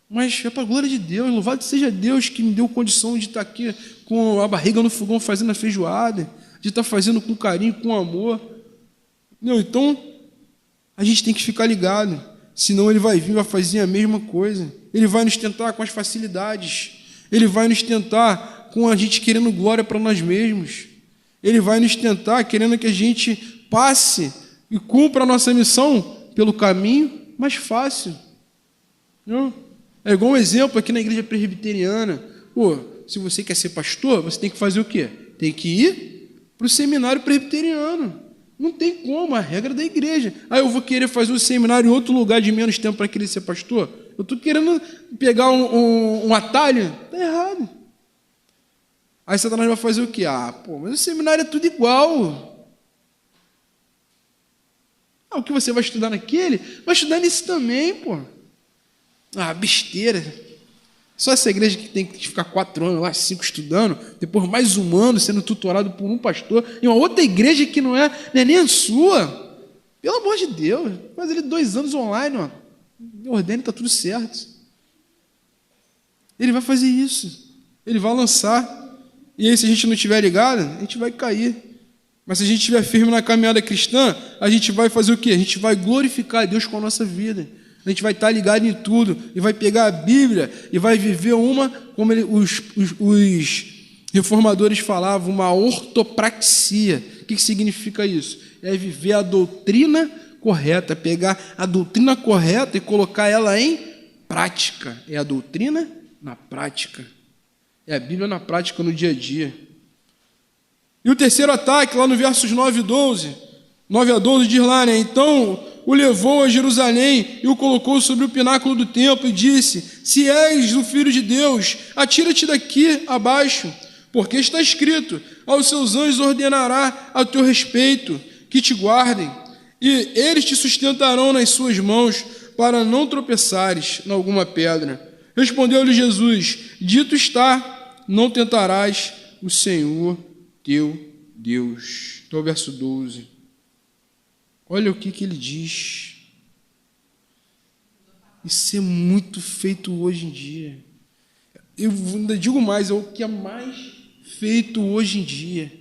Mas é para a glória de Deus, louvado seja Deus que me deu condição de estar aqui com a barriga no fogão fazendo a feijoada, de estar fazendo com carinho, com amor. Não, então, a gente tem que ficar ligado, senão ele vai vir, vai fazer a mesma coisa, ele vai nos tentar com as facilidades, ele vai nos tentar com a gente querendo glória para nós mesmos. Ele vai nos tentar querendo que a gente passe e cumpra a nossa missão pelo caminho mais fácil. Não? É igual um exemplo aqui na igreja presbiteriana. Se você quer ser pastor, você tem que fazer o quê? Tem que ir para o seminário presbiteriano. Não tem como, a regra da igreja. Eu vou querer fazer um seminário em outro lugar de menos tempo para querer ser pastor? Eu estou querendo pegar um atalho? Está errado. Aí Satanás vai fazer o quê? Mas o seminário é tudo igual. O que você vai estudar naquele, vai estudar nesse também, besteira. Só essa igreja que tem que ficar 4 anos lá, 5 estudando, depois mais um ano sendo tutorado por um pastor, e uma outra igreja que não é nem a sua. Pelo amor de Deus, faz ele 2 anos online, ordena e está tudo certo. Ele vai fazer isso. Ele vai lançar. E aí, se a gente não estiver ligado, a gente vai cair. Mas se a gente estiver firme na caminhada cristã, a gente vai fazer o quê? A gente vai glorificar a Deus com a nossa vida. A gente vai estar ligado em tudo e vai pegar a Bíblia e vai viver como os reformadores falavam, uma ortopraxia. O que significa isso? É viver a doutrina correta, pegar a doutrina correta e colocar ela em prática. É a doutrina na prática. É a Bíblia na prática no dia a dia. E o terceiro ataque, lá no versos 9 a 12, diz lá, então o levou a Jerusalém e o colocou sobre o pináculo do templo e disse, se és o Filho de Deus, atira-te daqui abaixo, porque está escrito, aos seus anjos ordenará a teu respeito, que te guardem, e eles te sustentarão nas suas mãos, para não tropeçares em alguma pedra. Respondeu-lhe Jesus, dito está, não tentarás o Senhor teu Deus. Então, verso 12. Olha o que ele diz. Isso é muito feito hoje em dia. Eu ainda digo mais, é o que é mais feito hoje em dia.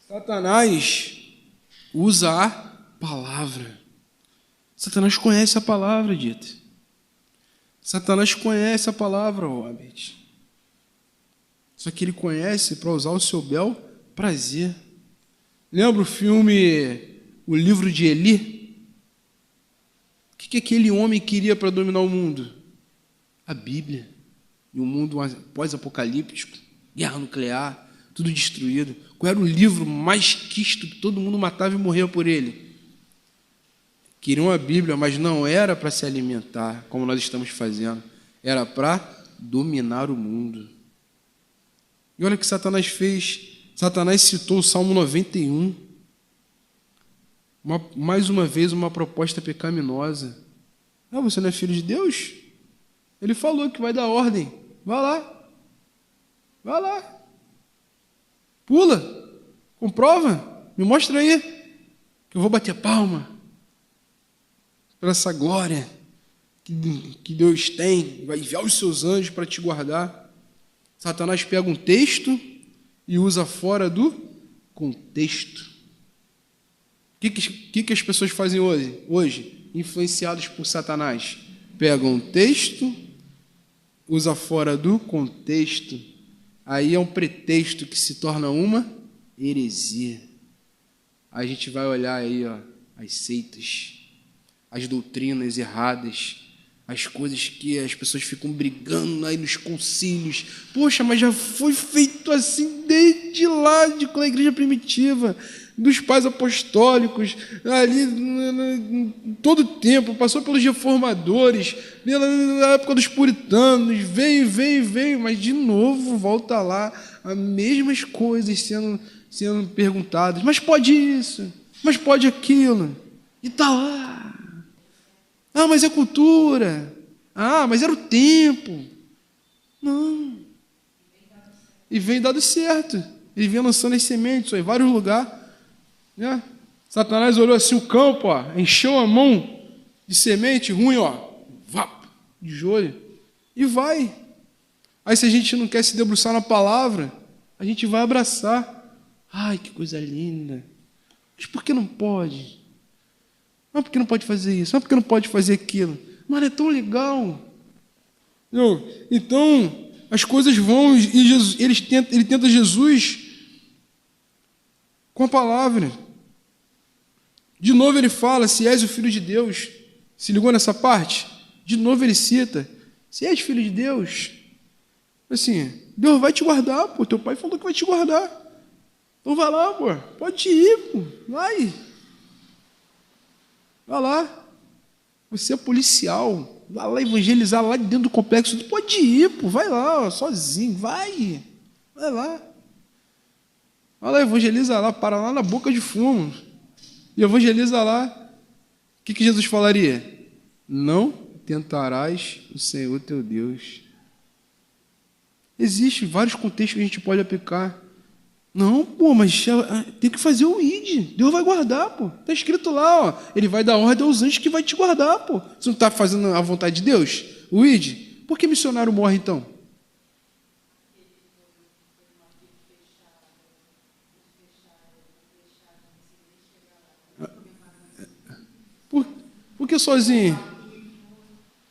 Satanás usa a palavra. Satanás conhece a palavra, dita. Satanás conhece a palavra, Robert. Só que ele conhece para usar o seu bel prazer. Lembra o filme O Livro de Eli? O que aquele homem queria para dominar o mundo? A Bíblia. E um mundo pós-apocalíptico, guerra nuclear, tudo destruído. Qual era o livro mais quisto que todo mundo matava e morria por ele? Queriam a Bíblia, mas não era para se alimentar, como nós estamos fazendo. Era para dominar o mundo. E olha o que Satanás fez. Satanás citou o Salmo 91. Mais uma vez, uma proposta pecaminosa. Você não é filho de Deus? Ele falou que vai dar ordem. Vai lá. Vai lá. Pula. Comprova. Me mostra aí. Que eu vou bater palma. Por essa glória. que Deus tem, vai enviar os seus anjos para te guardar. Satanás pega um texto e usa fora do contexto. O que as pessoas fazem hoje, influenciadas por Satanás? Pegam um texto, usa fora do contexto, aí é um pretexto que se torna uma heresia. Aí a gente vai olhar aí, as seitas, as doutrinas erradas, as coisas que as pessoas ficam brigando aí nos concílios. Poxa, mas já foi feito assim desde lá, com a igreja primitiva, dos pais apostólicos, ali todo o tempo, passou pelos reformadores, pela época dos puritanos, veio, mas de novo volta lá, as mesmas coisas sendo perguntadas. Mas pode isso, mas pode aquilo, e está lá. Ah, mas é cultura. Ah, mas era o tempo. Não. E vem dado certo. Ele vem lançando as sementes em vários lugares. Né? Satanás olhou assim o campo, encheu a mão de semente ruim, de joio, e vai. Aí se a gente não quer se debruçar na palavra, a gente vai abraçar. Ai, que coisa linda. Mas por que não pode? Não, porque não pode fazer isso, não, porque não pode fazer aquilo. Mas é tão legal. Então, as coisas vão, e Jesus, ele tenta Jesus com a palavra. De novo ele fala, se és o Filho de Deus. Se ligou nessa parte? De novo ele cita, se és filho de Deus, assim, Deus vai te guardar, pô. Teu pai falou que vai te guardar. Então vai lá, pô. Pode ir, pô. Vai lá. Você é policial. Vai lá evangelizar lá dentro do complexo. Pode ir, pô. Vai lá, sozinho. Vai lá. Vai lá, evangeliza lá. Para lá na boca de fumo. E evangeliza lá. O que Jesus falaria? Não tentarás o Senhor teu Deus. Existem vários contextos que a gente pode aplicar. Não, pô, mas tem que fazer o ID. Deus vai guardar, pô. Está escrito lá, ele vai dar ordem aos anjos que vai te guardar, pô. Você não está fazendo a vontade de Deus? O ID? Por que missionário morre, então? Por que sozinho?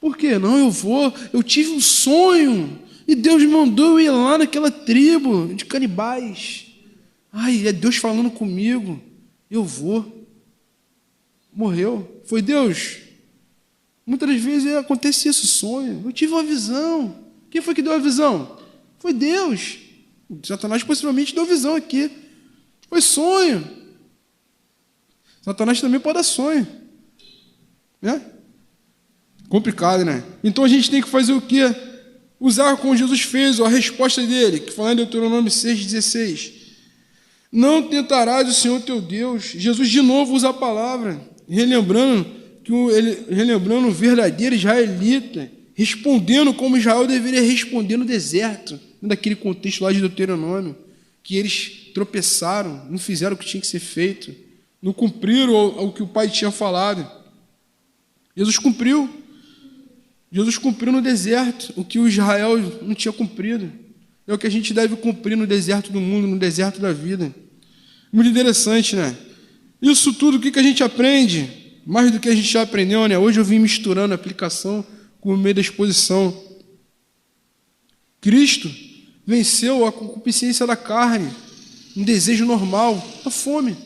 Por que? Não, eu tive um sonho, e Deus me mandou eu ir lá naquela tribo de canibais. Ai, é Deus falando comigo. Eu vou. Morreu. Foi Deus? Muitas das vezes acontece isso, sonho. Eu tive uma visão. Quem foi que deu a visão? Foi Deus. Satanás possivelmente deu a visão aqui. Foi sonho. Satanás também pode dar sonho. Né? Complicado, né? Então a gente tem que fazer o quê? Usar como Jesus fez, a resposta dele, que fala em Deuteronômio 6,16. Não tentarás o Senhor teu Deus. Jesus de novo usa a palavra, relembrando o verdadeiro israelita, respondendo como Israel deveria responder no deserto, daquele contexto lá de Deuteronômio, que eles tropeçaram, não fizeram o que tinha que ser feito, não cumpriram o que o Pai tinha falado. Jesus cumpriu no deserto o que o Israel não tinha cumprido. É o que a gente deve cumprir no deserto do mundo, no deserto da vida. Muito interessante, né? Isso tudo, o que a gente aprende? Mais do que a gente já aprendeu, né? Hoje eu vim misturando a aplicação com o meio da exposição. Cristo venceu a concupiscência da carne, um desejo normal, a fome.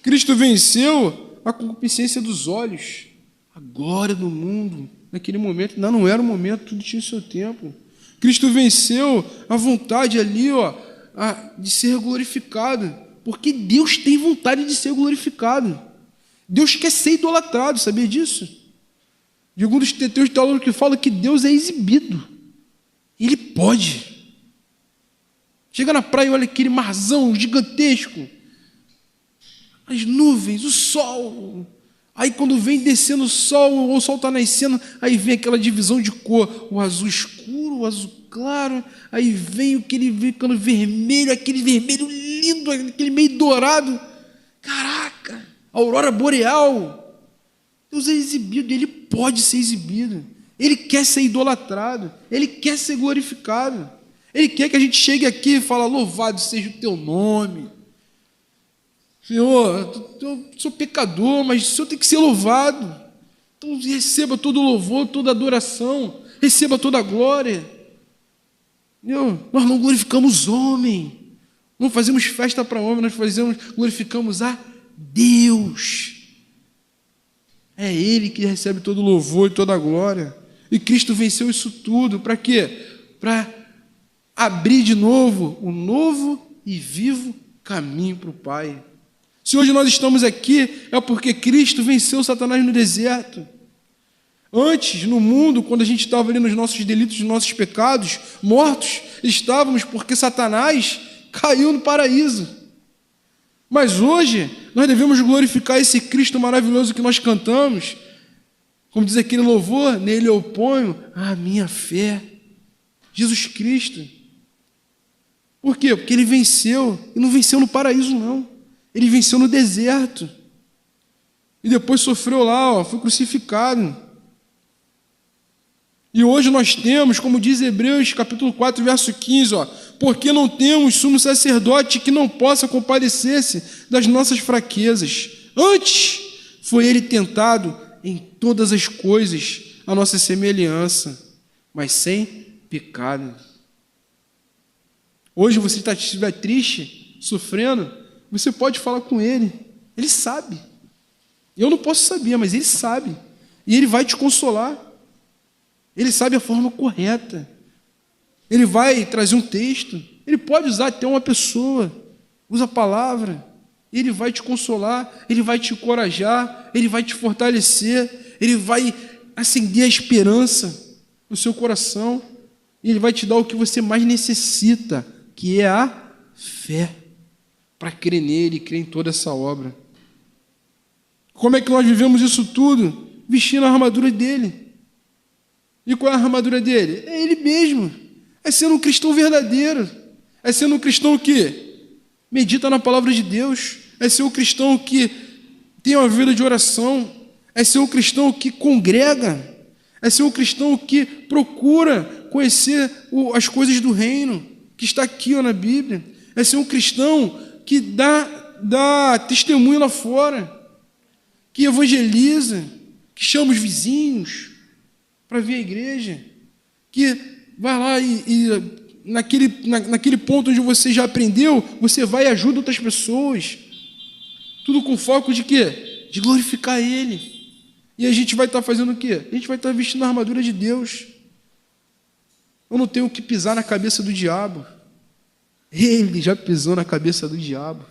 Cristo venceu a concupiscência dos olhos, a glória do mundo. Naquele momento, não era o momento, tudo tinha o seu tempo. Cristo venceu a vontade ali, de ser glorificado, porque Deus tem vontade de ser glorificado. Deus quer ser idolatrado, sabia disso? De alguns teólogos que falam que Deus é exibido. Ele pode. Chega na praia e olha aquele marzão gigantesco, as nuvens, o sol. Aí quando vem descendo o sol está nascendo, aí vem aquela divisão de cor, o azul escuro, o azul claro, aí vem aquele vermelho, aquele vermelho lindo, aquele meio dourado. Caraca, aurora boreal. Deus é exibido, ele pode ser exibido, Ele quer ser idolatrado, Ele quer ser glorificado, Ele quer que a gente chegue aqui e fale: louvado seja o teu nome. Senhor, eu sou pecador, mas o Senhor tem que ser louvado. Então receba todo o louvor, toda a adoração, receba toda a glória. Nós não glorificamos homem, não fazemos festa para homem, nós glorificamos a Deus. É Ele que recebe todo o louvor e toda a glória. E Cristo venceu isso tudo. Para quê? Para abrir de novo um novo e vivo caminho para o Pai. Se hoje nós estamos aqui, é porque Cristo venceu Satanás no deserto. Antes, no mundo, quando a gente estava ali nos nossos delitos, nos nossos pecados, mortos, estávamos porque Satanás caiu no paraíso. Mas hoje, nós devemos glorificar esse Cristo maravilhoso que nós cantamos. Como diz aquele louvor, nele eu ponho a minha fé. Jesus Cristo. Por quê? Porque Ele venceu. E não venceu no paraíso, não. Ele venceu no deserto. E depois sofreu lá, foi crucificado. E hoje nós temos, como diz Hebreus capítulo 4, verso 15, porque não temos sumo sacerdote que não possa compadecer-se das nossas fraquezas. Antes foi Ele tentado em todas as coisas, a nossa semelhança, mas sem pecado. Hoje você estiver triste, sofrendo, você pode falar com Ele. Ele sabe. Eu não posso saber, mas Ele sabe. E Ele vai te consolar. Ele sabe a forma correta. Ele vai trazer um texto. Ele pode usar até uma pessoa. Usa a palavra. Ele vai te consolar. Ele vai te encorajar. Ele vai te fortalecer. Ele vai acender a esperança no seu coração. E Ele vai te dar o que você mais necessita, que é a fé, para crer nele e crer em toda essa obra. Como é que nós vivemos isso tudo? Vestindo a armadura dele. E qual é a armadura dele? É Ele mesmo. É sendo um cristão verdadeiro. É sendo um cristão que medita na palavra de Deus. É ser um cristão que tem uma vida de oração. É ser um cristão que congrega. É ser um cristão que procura conhecer as coisas do reino, que está aqui na Bíblia. É ser um cristão que dá testemunho lá fora, que evangeliza, que chama os vizinhos para vir à igreja, que vai lá e naquele ponto onde você já aprendeu, você vai e ajuda outras pessoas, tudo com foco de quê? De glorificar Ele. E a gente vai estar fazendo o quê? A gente vai estar vestindo a armadura de Deus. Eu não tenho que pisar na cabeça do diabo. Ele já pisou na cabeça do diabo.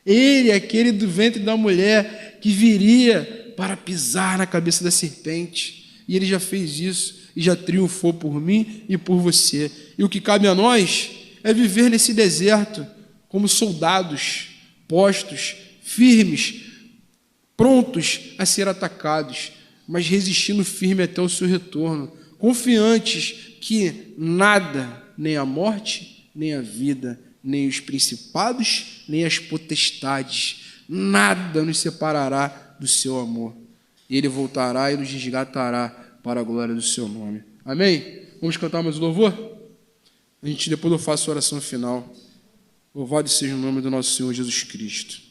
Ele é aquele do ventre da mulher que viria para pisar na cabeça da serpente. E Ele já fez isso e já triunfou por mim e por você. E o que cabe a nós é viver nesse deserto como soldados postos, firmes, prontos a ser atacados, mas resistindo firme até o seu retorno, confiantes que nada, nem a morte, nem a vida, nem os principados, nem as potestades, nada nos separará do seu amor. Ele voltará e nos resgatará para a glória do seu nome. Amém? Vamos cantar mais um louvor? Depois eu faço a oração final. Louvado seja o nome do nosso Senhor Jesus Cristo.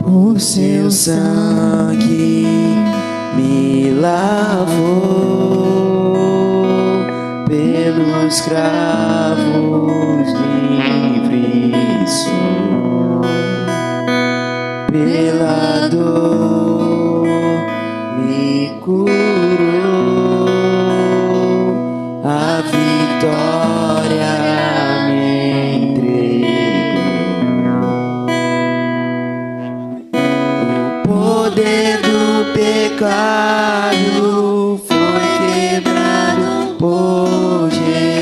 Por seu sangue me lavou pelos cravos, livre sou. Pela dor me curou, a vitória me entregou. O poder do pecado foi quebrado por Jesus.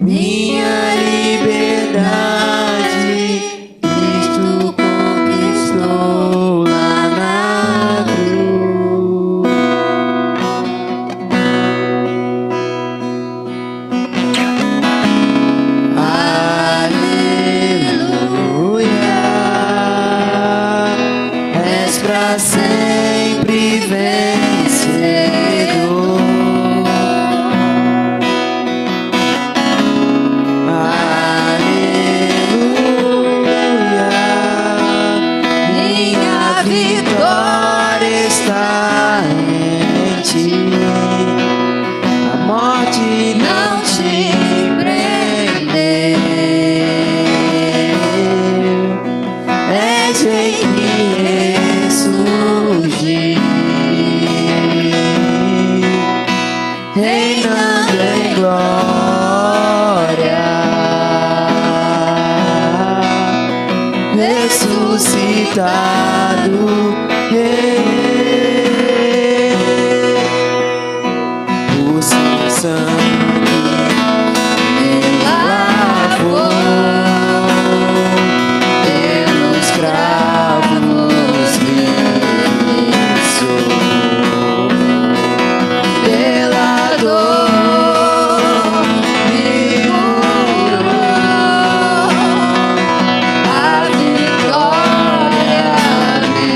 Minha liberdade Cristo conquistou lá na cruz. Aleluia, és pra sempre vencedor. Minha vitória está em ti, a morte não te prendeu, és rei que ressurgiu, reinando em glória, ressuscitado, o seu sangue me lavou pelos cravos, livre sou. Pela dor me curou, a vitória me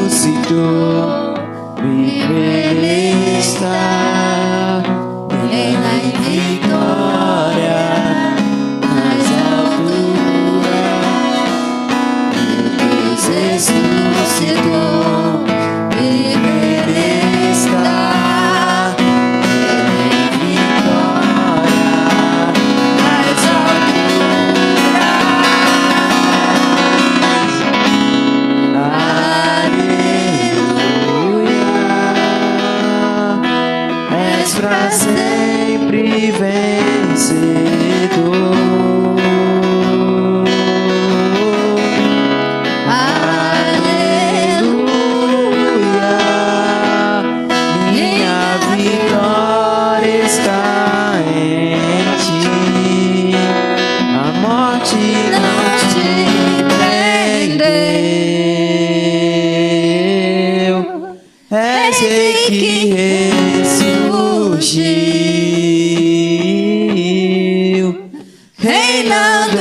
ressuscitou, viver está, reina em vitória nas alturas. Deus ressuscitou, viver está, reina em vitória nas pra sempre vencedor. Aleluia, minha vitória está em ti, a morte não te prendeu, és rei que ressurgiu, reinando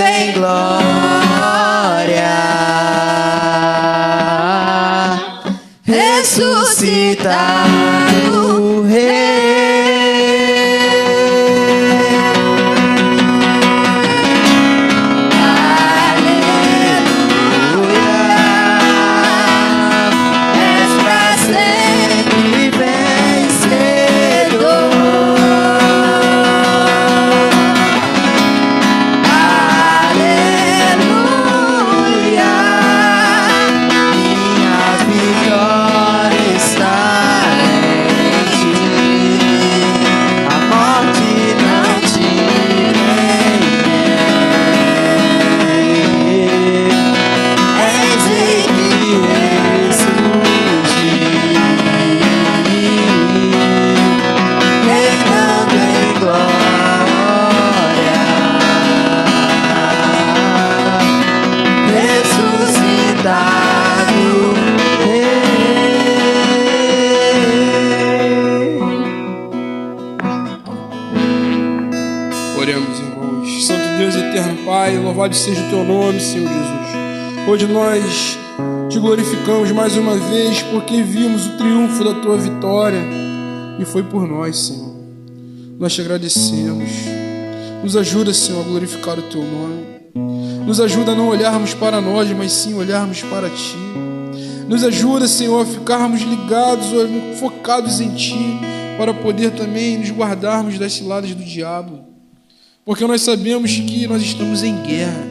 eterno Pai, louvado seja o Teu nome, Senhor Jesus. Hoje nós Te glorificamos mais uma vez porque vimos o triunfo da Tua vitória e foi por nós, Senhor. Nós Te agradecemos. Nos ajuda, Senhor, a glorificar o Teu nome. Nos ajuda a não olharmos para nós, mas sim olharmos para Ti. Nos ajuda, Senhor, a ficarmos ligados, focados em Ti, para poder também nos guardarmos das ciladas do diabo. Porque nós sabemos que nós estamos em guerra,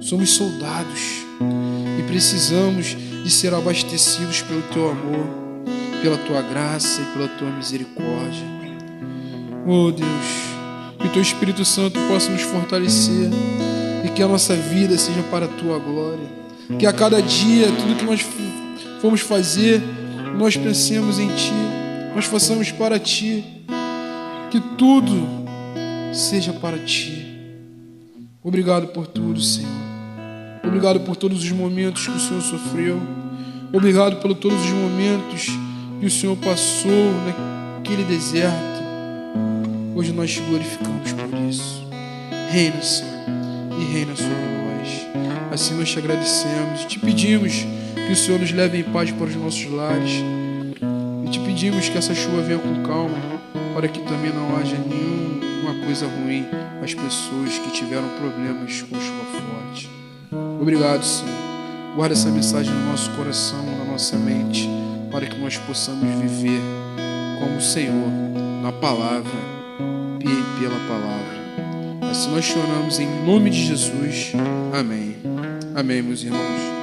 somos soldados e precisamos de ser abastecidos pelo Teu amor, pela Tua graça e pela Tua misericórdia. Oh Deus, que o Teu Espírito Santo possa nos fortalecer e que a nossa vida seja para a Tua glória. Que a cada dia, tudo que nós formos fazer, nós pensemos em Ti, nós façamos para Ti, que tudo seja para Ti. Obrigado por tudo, Senhor. Obrigado por todos os momentos que o Senhor sofreu. Obrigado por todos os momentos que o Senhor passou naquele deserto. Hoje nós Te glorificamos por isso. Reina, Senhor, e reina sobre nós. Assim nós Te agradecemos e Te pedimos que o Senhor nos leve em paz para os nossos lares. E Te pedimos que essa chuva venha com calma, para que também não haja nenhuma coisa ruim às pessoas que tiveram problemas com chuva forte. Obrigado, Senhor. Guarda essa mensagem no nosso coração, na nossa mente, para que nós possamos viver como o Senhor, na palavra e pela palavra. Assim nós te oramos em nome de Jesus. Amém. Amém, meus irmãos.